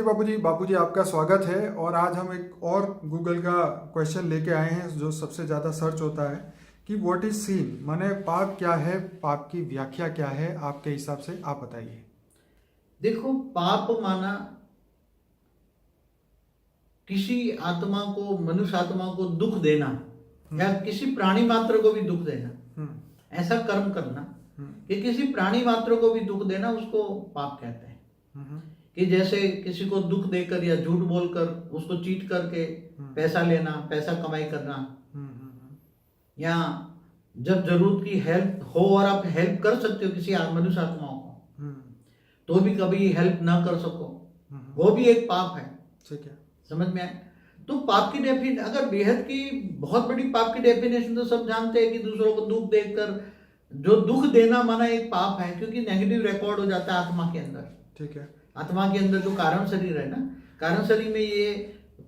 बापूजी आपका स्वागत है। और आज हम एक और गूगल का क्वेश्चन लेके आए हैं जो सबसे ज़्यादा सर्च होता है कि व्हाट इज सीन, माने पाप क्या है, पाप की व्याख्या क्या है आपके हिसाब से, आप बताइए। देखो, पाप माना किसी आत्मा को, मनुष्य आत्मा को दुख देना या किसी प्राणी मात्र को भी दुख देना, ऐसा कर्म करना कि किसी प्राणी मात्र को भी दुख देना, उसको पाप कहते हैं। कि जैसे किसी को दुख देकर या झूठ बोलकर उसको चीट करके पैसा लेना, पैसा कमाई करना, या जब जरूरत की हेल्प हो और आप हेल्प कर सकते हो किसी मनुष्य आत्माओं को, तो भी कभी हेल्प ना कर सको, वो भी एक पाप है। ठीक है, समझ में आए? तो पाप की डेफिनेशन, अगर बेहद की बहुत बड़ी पाप की डेफिनेशन तो सब जानते हैं कि दूसरों को दुख देकर, जो दुख देना माना एक पाप है, क्योंकि नेगेटिव रिकॉर्ड हो जाता है आत्मा के अंदर। ठीक है, आत्मा के अंदर जो कारण शरीर है ना, कारण शरीर में ये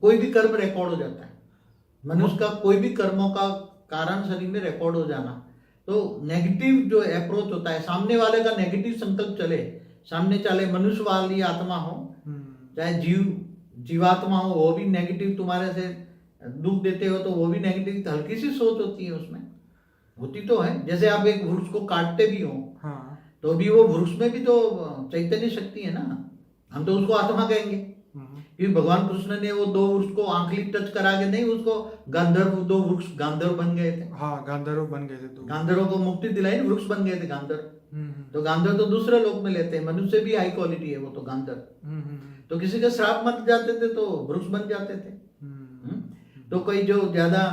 कोई भी कर्म रिकॉर्ड हो जाता है। मनुष्य का कोई भी कर्मों का कारण शरीर में रिकॉर्ड हो जाना, तो नेगेटिव जो अप्रोच होता है, सामने वाले का नेगेटिव संकल्प चले, सामने चले मनुष्य वाली आत्मा हो चाहे जीवात्मा हो, वो भी नेगेटिव तुम्हारे से दुख देते हो तो वो भी नेगेटिव, हल्की सी सोच होती है उसमें, होती तो है। जैसे आप एक वृक्ष को काटते भी हो, हाँ, तो भी वो वृक्ष में भी तो चैतन्य शक्ति है ना, हम तो उसको आत्मा कहेंगे। क्योंकि भगवान कृष्ण ने वो दो वृक्ष को आंखली टच करा के नहीं, उसको गांधर्व, दो वृक्ष गांधर्व बन गए थे। हाँ, गांधर्व बन गए थे, तो गांधर्वों को मुक्ति दिलाई, वृक्ष बन गए थे गांधर्व। तो गांधर्व तो दूसरे लोक में लेते हैं, मनुष्य भी हाई क्वालिटी है वो तो गांधर्व। तो किसी के श्राप मत जाते थे तो वृक्ष बन जाते थे। तो कोई जो ज्यादा,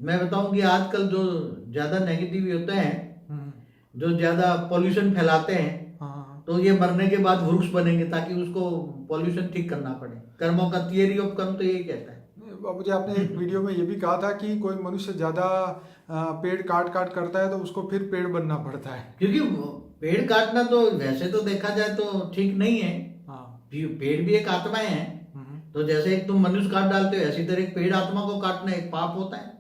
मैं बताऊं कि आजकल जो ज्यादा नेगेटिव होते हैं, जो ज्यादा पॉल्यूशन फैलाते हैं, तो ये मरने के बाद वृक्ष बनेंगे ताकि उसको पॉल्यूशन ठीक करना पड़े। कर्मों का थियरी ऑफ कर्म तो यही कहता है। बाबूजी आपने एक वीडियो में ये भी कहा था कि कोई मनुष्य ज्यादा पेड़ काट काट करता है तो उसको फिर पेड़ बनना पड़ता है। क्योंकि पेड़ काटना तो वैसे तो देखा जाए तो ठीक नहीं है। पेड़ भी एक आत्माएं हैं, तो जैसे एक तुम मनुष्य काट डालते हो, ऐसी तरह एक पेड़ आत्मा को काटना एक पाप होता है।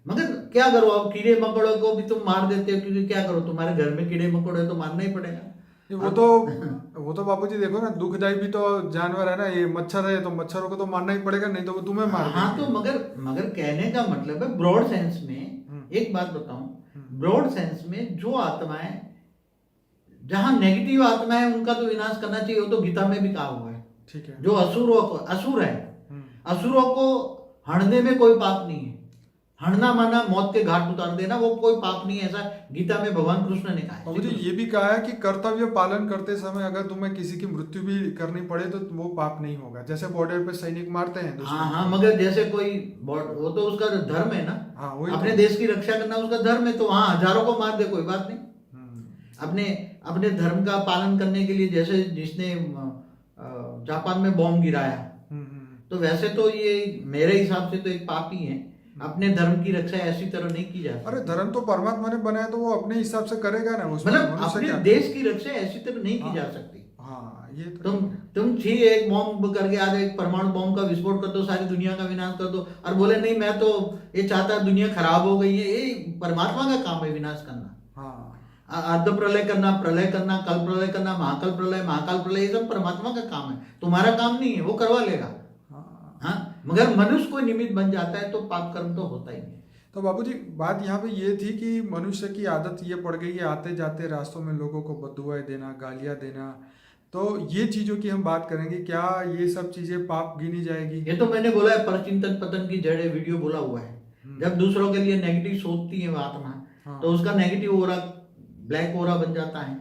मगर क्या करो, अब कीड़े मकोड़ों को भी तुम मार देते हो, क्योंकि क्या करो, तुम्हारे घर में कीड़े मकोड़े तो मारना ही पड़ेगा। वो तो बापूजी देखो ना, दुखदाई भी तो जानवर है ना, ये मच्छर है तो मच्छरों को तो मारना ही पड़ेगा, नहीं तो वो तुम्हें मार देंगे। हाँ, तो मगर कहने का मतलब है ब्रॉड सेंस में, एक बात बताऊं, ब्रॉड सेंस में जो आत्माएं, जहां नेगेटिव आत्माएं, उनका तो विनाश करना चाहिए, वो तो गीता में भी कहा हुआ है। ठीक है, जो असुर है, असुरों को हड़ने में कोई पाप नहीं है। हड़ना माना मौत के घाट उतार देना, वो कोई पाप नहीं है, ऐसा गीता में भगवान कृष्ण ने कहा है। मुझे ये भी कहा है कि कर्तव्य पालन करते समय अगर तुम्हें किसी की मृत्यु भी करनी पड़े तो वो पाप नहीं होगा। जैसे बॉर्डर पे सैनिक मारते हैं। हाँ, मगर जैसे कोई, वो तो उसका धर्म है ना। हाँ, अपने देश की रक्षा करना उसका धर्म है, तो वहां हजारों को मार दे, कोई बात नहीं। अपने धर्म का पालन करने के लिए, जैसे जिसने जापान में बॉम्ब गिराया, तो वैसे तो ये मेरे हिसाब से तो एक पाप ही है। अपने धर्म की रक्षा ऐसी तरह नहीं की जाती। अरे धर्म तो परमात्मा ने बनाया, तो वो अपने हिसाब से करेगा ना, मतलब अपने देश की रक्षा ऐसी तरह नहीं की जा सकती। हाँ, ये तो तुम एक बॉम्ब करके आज एक परमाणु बॉम्ब का विस्फोट कर दो, सारी दुनिया का विनाश कर दो, और बोले नहीं मैं तो ये चाहता दुनिया खराब हो गई है। ये परमात्मा का काम है विनाश करना। अर्ध प्रलय करना, प्रलय करना, कल प्रलय करना, महाकल प्रलय, महाकाल प्रलय, ये सब परमात्मा का काम है, तुम्हारा काम नहीं है, वो करवा लेगा। हाँ, मगर मनुष्य को निमित्त बन जाता है तो पाप कर्म तो होता ही है। तो बाबूजी बात यहाँ पे ये थी कि मनुष्य की आदत ये पड़ गई है आते जाते रास्तों में लोगों को बद्दुआएं देना, गालियां देना। तो ये चीजों की हम बात करेंगे, क्या ये सब चीजें पाप गिनी जाएगी? ये तो मैंने बोला है, परचिंतन पतन की जड़ है, वीडियो बोला हुआ है। जब दूसरों के लिए नेगेटिव सोचती है आत्मा, तो उसका नेगेटिव ओरा ब्लैक ओरा बन जाता है,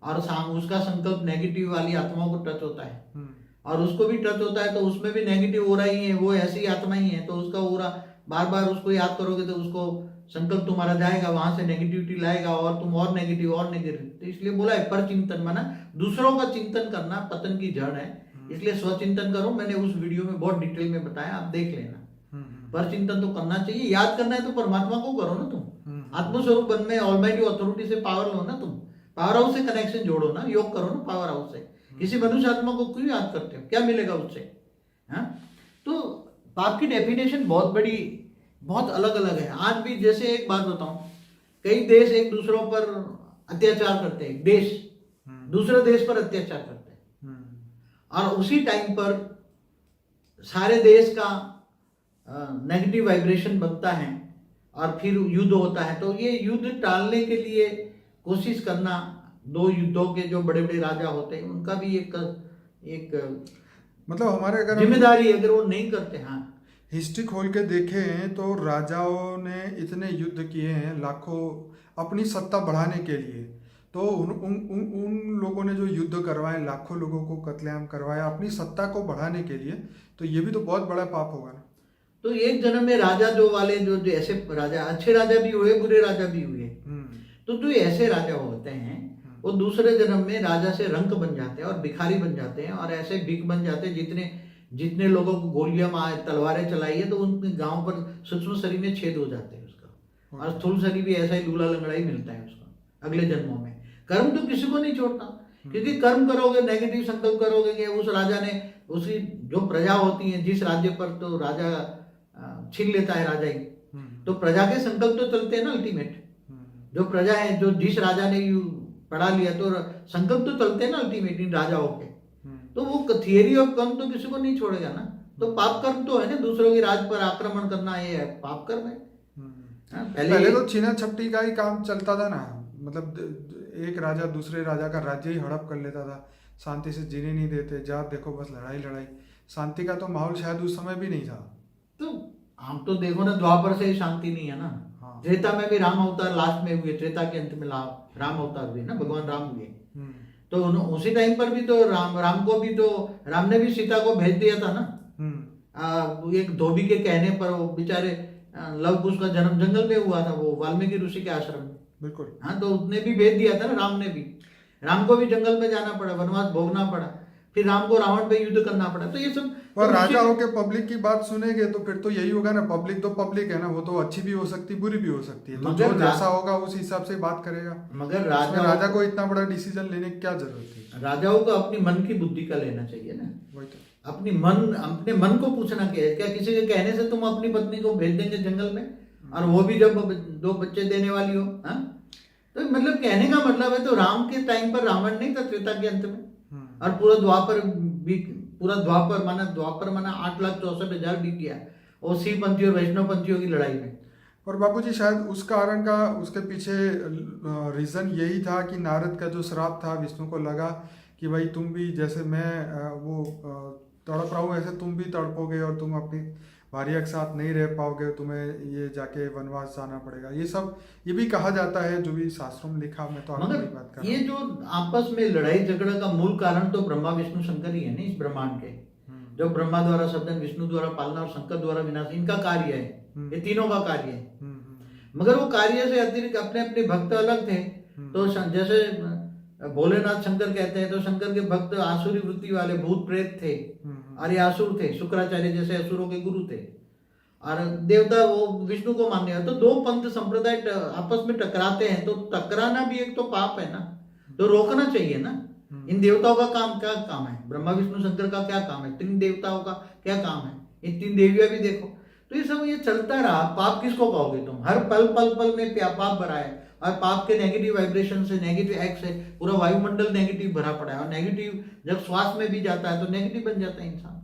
और उसका संकल्प नेगेटिव वाली आत्माओं को टच होता है, और उसको भी टच होता है, तो उसमें भी नेगेटिव ओरा ही है, वो ऐसी आत्मा ही है। तो उसका ओरा बार बार उसको याद करोगे तो उसको संकल्प तुम्हारा जाएगा, वहां से नेगेटिविटी लाएगा, और तुम और नेगेटिव। तो इसलिए बोला है पर चिंतन, माना दूसरों का चिंतन करना पतन की जड़ है। इसलिए स्वचिंतन करो, मैंने उस वीडियो में बहुत डिटेल में बताया, आप देख लेना। पर चिंतन तो करना चाहिए, याद करना है तो परमात्मा को करो ना तुम। आत्मस्वरूप बन में ऑलमाइटी अथॉरिटी से पावर लो ना तुम, पावर हाउस से कनेक्शन जोड़ो ना, योग करो ना पावर हाउस से। किसी मनुष्य आत्मा को क्यों याद करते हो, क्या मिलेगा उससे? हाँ, तो पाप की डेफिनेशन बहुत बड़ी, बहुत अलग अलग है। आज भी जैसे एक बात बताऊं, कई देश एक दूसरों पर अत्याचार करते हैं, देश दूसरे देश पर अत्याचार करते हैं, और उसी टाइम पर सारे देश का नेगेटिव वाइब्रेशन बनता है और फिर युद्ध होता है। तो ये युद्ध टालने के लिए कोशिश करना, दो युद्धों के जो बड़े बड़े राजा होते हैं उनका भी एक मतलब हमारे अगर जिम्मेदारी है, अगर वो नहीं करते। हाँ, हिस्ट्री खोल के देखें तो राजाओं ने इतने युद्ध किए हैं लाखों अपनी सत्ता बढ़ाने के लिए। तो उन लोगों ने जो युद्ध करवाए, लाखों लोगों को कत्लेआम करवाया अपनी सत्ता को बढ़ाने के लिए, तो ये भी तो बहुत बड़ा पाप होगा ना। तो एक जन्म में राजा जो वाले जो ऐसे राजा, अच्छे राजा भी हुए, बुरे राजा भी हुए। तो जो ऐसे राजा होते हैं वो दूसरे जन्म में राजा से रंक बन जाते हैं और भिखारी बन जाते हैं और ऐसे भिख बन जाते हैं। जितने लोगों को गोलियां तलवारें चलाई है तो उनके गांव पर सूक्ष्म शरीर में छेद हो जाते हैं उसका, और स्थूल शरीर भी ऐसा ही लूला लंगड़ा ही मिलता है उसका अगले जन्मों में। कर्म तो किसी को नहीं छोड़ता, क्योंकि कर्म करोगे, नेगेटिव संकल्प करोगे कि उस राजा ने, उसकी जो प्रजा होती है जिस राज्य पर, तो राजा छीन लेता है राजा ही, तो प्रजा के संकल्प तो चलते हैं ना अल्टीमेट। जो प्रजा है, जो जिस राजा ने पढ़ा लिया, तो संकल्प तो चलते हैं ना अल्टीमेट इन राजाओं के। तो वो थियरी ऑफ कर्म तो किसी को नहीं छोड़ेगा ना। तो पाप कर्म तो है ना, दूसरों के राज पर आक्रमण करना, ये है पाप कर्म है। पहले तो छीना झपटी का ही काम चलता था ना, मतलब एक राजा दूसरे राजा का राज्य ही हड़प कर लेता था, शांति से जीने नहीं देते, जहाँ देखो बस लड़ाई लड़ाई। शांति का तो माहौल शायद उस समय भी नहीं था। तो हम तो देखो ना, द्वापर से ही शांति नहीं है ना। त्रेता में भी राम अवतार लास्ट में हुए, त्रेता के अंत में राम अवतार हुए ना, भगवान राम हुए। तो उसी टाइम पर भी तो राम को भी तो राम ने भी सीता को भेज दिया था ना। एक धोबी के कहने पर वो बेचारे लव कुश का जन्म जंगल में हुआ था, वो वाल्मीकि ऋषि के आश्रम में। बिल्कुल। हाँ, तो उसने भी भेज दिया था ना, राम ने भी। राम को भी जंगल में जाना पड़ा, वनवास भोगना पड़ा, फिर राम को रावण पे युद्ध करना पड़ा। तो ये सब और राजा होके पब्लिक की बात सुनेंगे तो फिर तो यही होगा ना। पब्लिक तो पब्लिक है ना, वो तो अच्छी भी हो सकती है, बुरी भी हो सकती है। तो जो जैसा होगा उस हिसाब से बात करेगा। मगर राजा को इतना बड़ा डिसीजन लेने की क्या जरूरत है? राजाओं को अपनी मन की बुद्धि का लेना चाहिए ना। वही तो, अपने मन को पूछना क्या किसी के कहने से तुम अपनी पत्नी को भेज देंगे जंगल में, और वो भी जब 2 बच्चे देने वाली हो। हाँ, तो मतलब कहने का मतलब है, तो राम के टाइम पर रावण नहीं था, त्रेता के अंत में, और पूरा द्वापर माना 8,64,000 बीत गया, और शिव पंथी और वैष्णव पंथियों की लड़ाई में। और बाबूजी शायद उस कारण का, उसके पीछे रीजन यही था कि नारद का जो श्राप था, विष्णु को लगा कि भाई तुम भी जैसे मैं वो तड़प रहा हूँ ऐसे तुम भी तड़पोगे, और तुम अपनी भार्या के साथ नहीं रह पाओगे, तुम्हें ये जाके वनवास जाना पड़ेगा। ये सब ये भी कहा जाता है, जो भी शास्त्रों में लिखा। मैं तो आपकी बात कर रहा हूं। ये जो आपस में लड़ाई झगड़ा का मूल कारण तो ब्रह्मा विष्णु शंकर ही है ना, इस ब्रह्मांड के। जो ब्रह्मा द्वारा सृजन, विष्णु द्वारा पालना और शंकर द्वारा विनाश, इनका कार्य है, ये तीनों का कार्य है। मगर वो कार्य से अतिरिक्त अपने अपने भक्त अलग थे। तो जैसे भोलेनाथ शंकर कहते हैं, तो शंकर के भक्त आसुरी वृत्ति वाले भूत प्रेत थे, और ये असुर थे, शुक्राचार्य जैसे असुरों के गुरु थे, और देवता वो विष्णु को मानने वाले। तो 2 पंथ संप्रदाय आपस में टकराते हैं, तो टकराना भी एक तो पाप है ना, तो रोकना चाहिए ना। इन देवताओं का क्या काम है, ब्रह्मा विष्णु शंकर का क्या काम है, 3 देवताओं का क्या काम है, ये 3 देवियां भी देखो। तो ये सब ये चलता रहा। पाप किसको कहोगे तुम? हर पल में पाप भरा है, और पाप के नेगेटिव वाइब्रेशन से, नेगेटिव एक्ट से पूरा वायुमंडल नेगेटिव भरा पड़ा है, और नेगेटिव जब श्वास में भी जाता है तो नेगेटिव बन जाता है इंसान।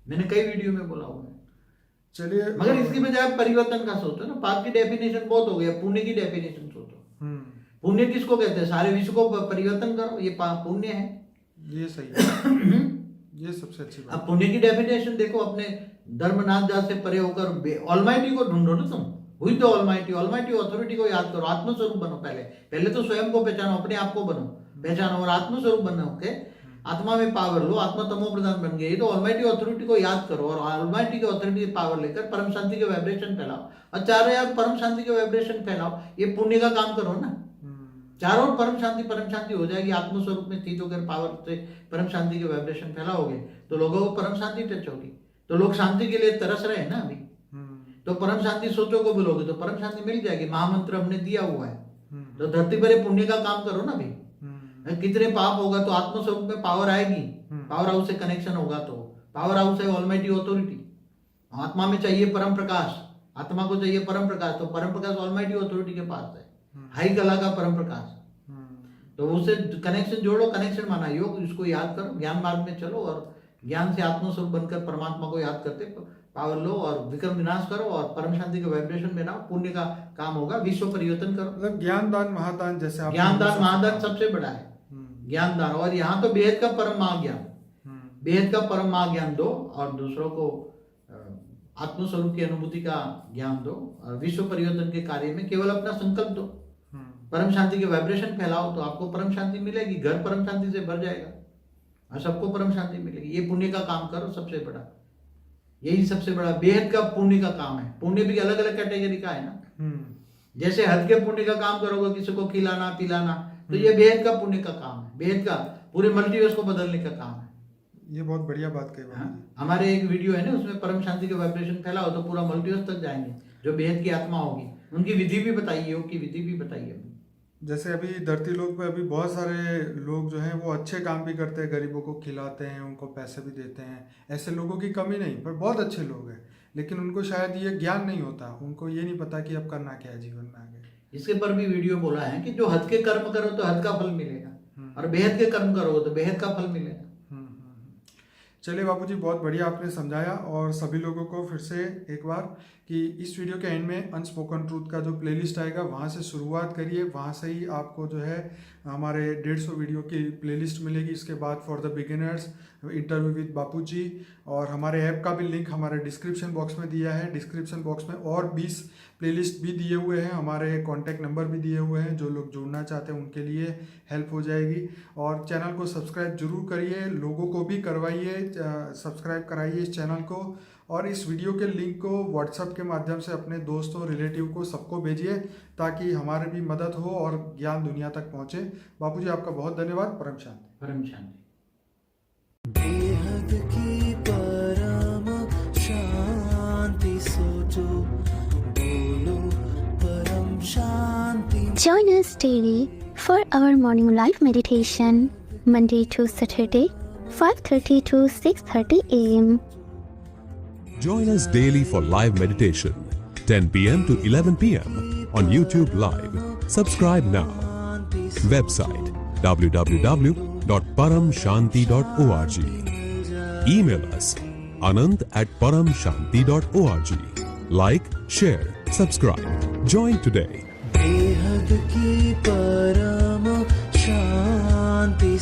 मैंने कई वीडियो में बोला हुआ है। चलिए, मगर इसकी बजाय परिवर्तन का सोचो ना। पाप की डेफिनेशन बहुत हो गया, पुण्य की डेफिनेशन सोचो। पुण्य किसको कहते हैं? सारे विश्व को परिवर्तन करो, ये पुण्य है। ये सही है। ये सबसे अच्छी बात। अब पुण्य की डेफिनेशन देखो, अपने धर्मनाथ जात से परे होकर ऑलमाइटी को ढूंढो ना तुम। हुई तो ऑलमाइटी अथॉरिटी को याद करो, आत्मस्वरूप बनो। पहले तो स्वयं को पहचानो, अपने आप को पहचानो, और आत्मस्वरूप बनो के आत्मा में पावर लो। आत्मा तमो प्रधान बन गई, तो ऑलमाइटी अथॉरिटी को याद करो, और ऑलमाइटी की अथॉरिटी पावर लेकर परम शांति के वाइब्रेशन फैलाओ, और चारों यार परम शांति के वाइब्रेशन फैलाओ। ये पुण्य का काम करो ना। चारों ओर परम शांति हो जाएगी। आत्मस्वरूप में स्थित होकर पावर से परम शांति के वाइब्रेशन फैलाओगे तो लोगों को परम शांति टच होगी। तो लोग शांति के लिए तरस रहे हैं ना अभी। तो परम शांति सोचो को बोलोगे तो परम शांति मिल जाएगी। महामंत्र हमने दिया हुआ है। तो धरती पर पुण्य का काम करो ना अभी। कितने पाप होगा तो आत्मस्वरूप में पावर आएगी। पावर हाउस से कनेक्शन होगा तो पावर हाउस है ऑलमाइटी अथॉरिटी। आत्मा में चाहिए परम प्रकाश, आत्मा को चाहिए परम प्रकाश, तो परम प्रकाश ऑलमाइटी अथॉरिटी के पास है। हाई कला का परम प्रकाश। तो उससे कनेक्शन जोड़ो, कनेक्शन माना योग, इसको याद करो, ज्ञान मार्ग में चलो और ज्ञान से आत्मस्वरूप बनकर परमात्मा को याद करते पावर लो और विक्रम विनाश करो और परम शांति का वाइब्रेशन बनाओ, पुण्य का काम होगा, विश्व परिवर्तन करो। मतलब ज्ञान दान महादान जैसे आप ज्ञान दान महादान सबसे बड़ा है ज्ञान दान। और यहाँ तो बेहद का परम महाज्ञान, बेहद का परम महाज्ञान दो और दूसरों को आत्मस्वरूप की अनुभूति का ज्ञान दो और विश्व परिवर्तन के कार्य में केवल अपना संकल्प दो, परम शांति के वाइब्रेशन फैलाओ तो आपको परम शांति मिलेगी, घर परम शांति से भर जाएगा और सबको परम शांति मिलेगी। ये पुण्य का काम करो, सबसे बड़ा यही सबसे बड़ा बेहद का पुण्य का काम है। पुण्य भी अलग अलग कैटेगरी का है ना, जैसे हद के पुण्य का काम करोगे किसी को खिलाना पिलाना, तो ये बेहद का पुण्य का काम है, बेहद का पूरे मल्टीवर्स को बदलने का काम है। ये बहुत बढ़िया बात कही। हमारे एक वीडियो है ना, उसमें परम शांति के वाइब्रेशन फैलाओ तो पूरा मल्टीवर्स तक जाएंगे, जो बेहद की आत्मा होगी। उनकी विधि भी बताइए, योग की विधि भी बताइए। जैसे अभी धरती लोक पे अभी बहुत सारे लोग जो हैं वो अच्छे काम भी करते हैं, गरीबों को खिलाते हैं, उनको पैसे भी देते हैं, ऐसे लोगों की कमी नहीं, पर बहुत अच्छे लोग हैं, लेकिन उनको शायद ये ज्ञान नहीं होता, उनको ये नहीं पता कि अब करना क्या है जीवन में आगे। इसके पर भी वीडियो बोला है कि जो हद के कर्म करो तो हद का फल मिलेगा और बेहद के कर्म करो तो बेहद का फल मिलेगा। चलिए बापूजी, बहुत बढ़िया आपने समझाया और सभी लोगों को फिर से एक बार कि इस वीडियो के एंड में अनस्पोकन ट्रूथ का जो प्लेलिस्ट आएगा वहाँ से शुरुआत करिए, वहाँ से ही आपको जो है हमारे 150 वीडियो की प्लेलिस्ट मिलेगी। इसके बाद for the beginners, interview with Bapuji, और हमारे ऐप का भी लिंक हमारे डिस्क्रिप्शन बॉक्स में दिया है। डिस्क्रिप्शन बॉक्स में और 20 प्लेलिस्ट भी दिए हुए हैं, हमारे कॉन्टैक्ट नंबर भी दिए हुए हैं, जो लोग जुड़ना चाहते हैं उनके लिए हेल्प हो जाएगी। और चैनल को सब्सक्राइब जरूर करिए, लोगों को भी करवाइए, सब्सक्राइब कराइए इस चैनल को, और इस वीडियो के लिंक को व्हाट्सएप के माध्यम से अपने दोस्तों रिलेटिव को सबको भेजिए, ताकि हमारी भी मदद हो और ज्ञान दुनिया तक पहुँचे। बापूजी आपका बहुत धन्यवाद। परम शांति। परम शांति। बेहद की परम शांति सोचो, बोलो परम शांति। Join us daily for our morning live meditation, Monday to Saturday, 5:30 to 6:30 a.m. Join us daily for live meditation, 10 p.m. to 11 p.m. on YouTube Live. Subscribe now. Website www.paramshanti.org. Email us anand@paramshanti.org. Like, share, subscribe. Join today. बेहद की परम शांति।